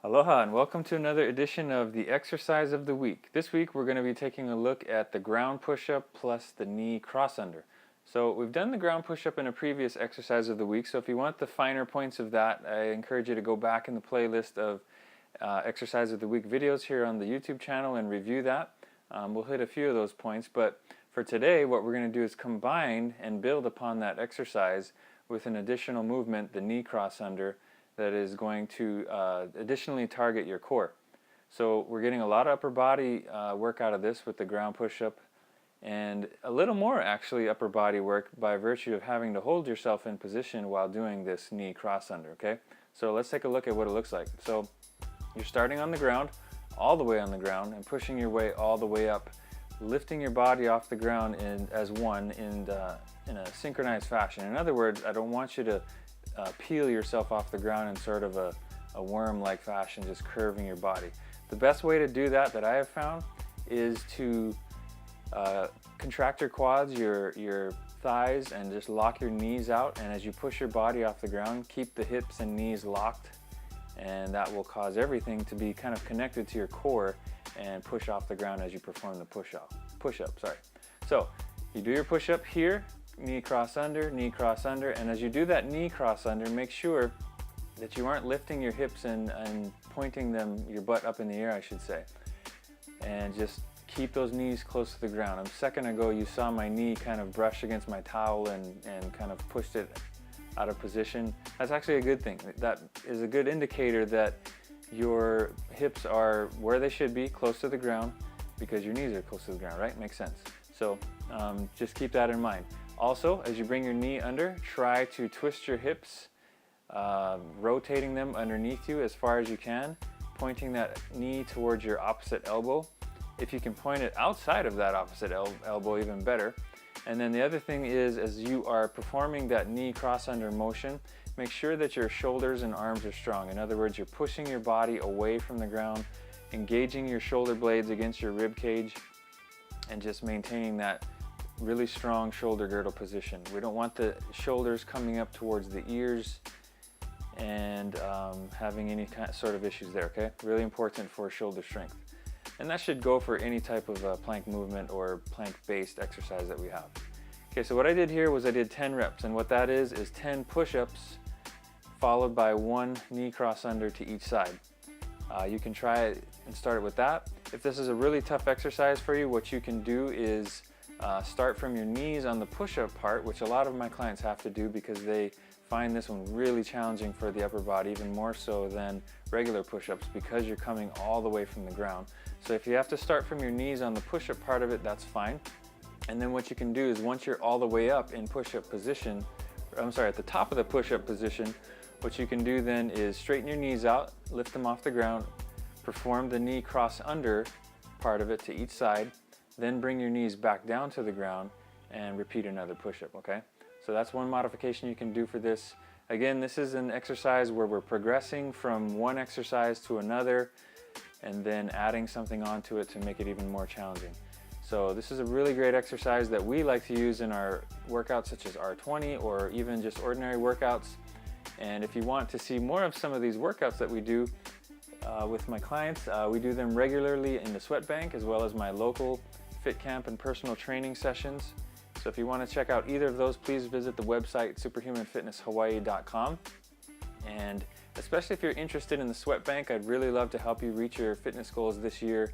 Aloha and welcome to another edition of the Exercise of the Week. This week we're going to be taking a look at the ground push-up plus the knee cross-under. So we've done the ground push-up in a previous Exercise of the Week, so if you want the finer points of that, I encourage you to go back in the playlist of Exercise of the Week videos here on the YouTube channel and review that. We'll hit a few of those points, but for today what we're going to do is combine and build upon that exercise with an additional movement, the knee cross-under, that is going to additionally target your core. So we're getting a lot of upper body work out of this with the ground push-up, and a little more actually upper body work by virtue of having to hold yourself in position while doing this knee cross-under, okay? So let's take a look at what it looks like. So you're starting on the ground, all the way on the ground, and pushing your way all the way up, lifting your body off the ground as one in a synchronized fashion. In other words, I don't want you to peel yourself off the ground in sort of a worm-like fashion, just curving your body. The best way to do that I have found is to contract your quads, your thighs, and just lock your knees out, and as you push your body off the ground, keep the hips and knees locked, and that will cause everything to be kind of connected to your core and push off the ground as you perform the push-up. So you do your push-up here, knee cross under, and as you do that knee cross under, make sure that you aren't lifting your hips and pointing your butt up in the air, I should say. And just keep those knees close to the ground. A second ago you saw my knee kind of brush against my towel and kind of pushed it out of position. That's actually a good thing. That is a good indicator that your hips are where they should be, close to the ground, because your knees are close to the ground, right? Makes sense. So just keep that in mind. Also, as you bring your knee under, try to twist your hips, rotating them underneath you as far as you can, pointing that knee towards your opposite elbow. If you can point it outside of that opposite elbow, even better. And then the other thing is, as you are performing that knee cross-under motion, make sure that your shoulders and arms are strong. In other words, you're pushing your body away from the ground, engaging your shoulder blades against your rib cage, and just maintaining that really strong shoulder girdle position. We don't want the shoulders coming up towards the ears and having any sort of issues there, okay? Really important for shoulder strength. And that should go for any type of plank movement or plank-based exercise that we have. Okay, so what I did here was I did 10 reps, and what that is 10 push-ups followed by 1 knee cross-under to each side. You can try it and start it with that. If this is a really tough exercise for you, what you can do is start from your knees on the push-up part, which a lot of my clients have to do because they find this one really challenging for the upper body, even more so than regular push-ups because you're coming all the way from the ground. So if you have to start from your knees on the push-up part of it, that's fine. And then what you can do is once you're all the way up in push-up position, at the top of the push-up position, what you can do then is straighten your knees out, lift them off the ground, perform the knee cross-under part of it to each side, then bring your knees back down to the ground and repeat another push-up, okay? So that's one modification you can do for this. Again, this is an exercise where we're progressing from one exercise to another and then adding something onto it to make it even more challenging. So this is a really great exercise that we like to use in our workouts such as R20 or even just ordinary workouts. And if you want to see more of some of these workouts that we do with my clients, we do them regularly in the sweat bank as well as my local fit camp and personal training sessions. So if you want to check out either of those, please visit the website superhumanfitnesshawaii.com. And especially if you're interested in the sweat bank, I'd really love to help you reach your fitness goals this year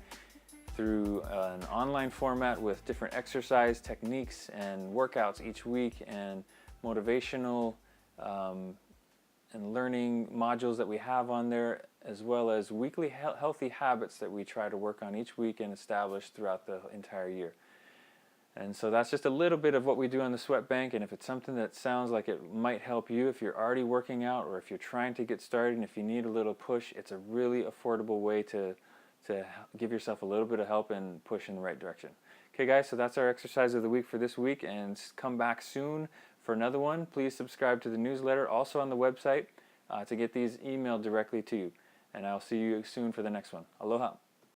through an online format with different exercise techniques and workouts each week and motivational and learning modules that we have on there, as well as weekly healthy habits that we try to work on each week and establish throughout the entire year. And so that's just a little bit of what we do on the sweat bank, and if it's something that sounds like it might help you, if you're already working out or if you're trying to get started and if you need a little push, it's a really affordable way to give yourself a little bit of help and push in the right direction. Okay guys, so that's our exercise of the week for this week, and come back soon for another one. Please subscribe to the newsletter also on the website to get these emailed directly to you. And I'll see you soon for the next one. Aloha.